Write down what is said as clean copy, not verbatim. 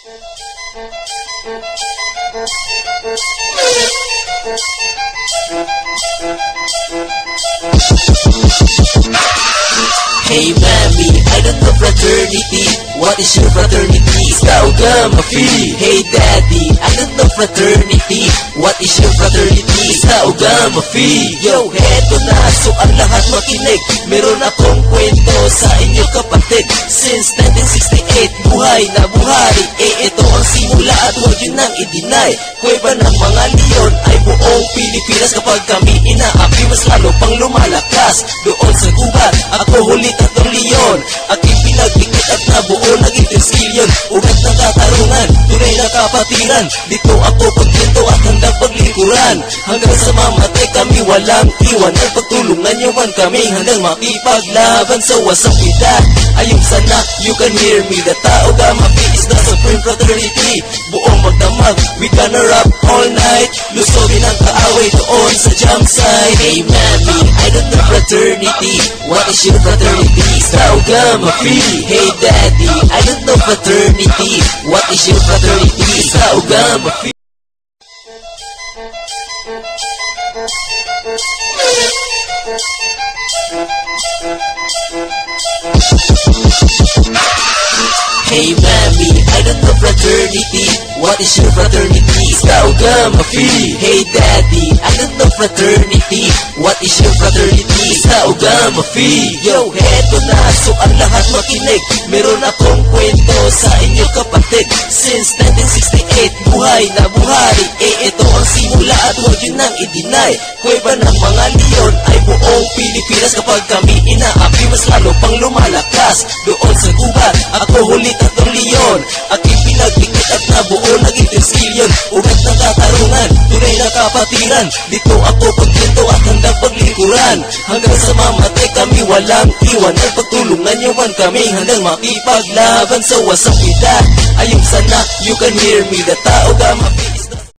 Hey mami, I don't know fraternity. What is your fraternity? Saugama Phi. Hey daddy, I don't know fraternity. What is your fraternity? Saugama Phi. Yo, heto na, so ang lahat makinig. Meron akong kwento sa inyo kapatid. Since 1968, buhay na buhay. Ito ang simula at huwag yun nang i-deny. Kuweba ng mga leon ay buong Pilipinas. Kapag kami inaapi, mas lalo pang lumalakas. Doon sa gubat, ako huli tatlong leon. Aking pinagdikit at nabuo naging tilsilyon. Ugat ng katarungan, tunay na kapatiran. Dito ako pagkinto at handang paglikuran. Hanggang sa mamatay kami walang iwan. At pagtulungan nyo man kami handang makipaglaban sa wasang pita. Ayong sana, you can hear me. The Saugama Phi is the supreme fraternity. Buong magdamag, we gonna rap all night. Lusogin ang kaaway doon sa jam site. Hey mami, I don't know fraternity. What is your fraternity? Saugama Phi. Hey daddy, I don't know fraternity. What is your fraternity? Saugama Phi. Hey mami, I don't know fraternity. What is your fraternity? Saugama Phi. Hey daddy, I don't know fraternity. What is your fraternity? Saugama Phi. Yo, heto na, so ang lahat makinig. Meron akong kwento sa inyo kapatid. Since 1968, buhay na buhay. Ito ang simula at huwag yun nang i-deny. Kuweba ng mga leon ay buong Pilipinas. Kapag kami inaapi, mas lalo pang lumalakas. Doon sa gubat, ako huli tatlong leon. Aking pinagdikit at nabuo naging tilsilyon. Ugat ng katarungan, tunay na kapatiran. Dito ako pagkinto at handang paglikuran. Hanggang sa mamatay kami walang iwan. At pagtulungan nyo man kami handang makipaglaban sa wasang pita. Ayong sana, you can hear me. The Saugama Phi.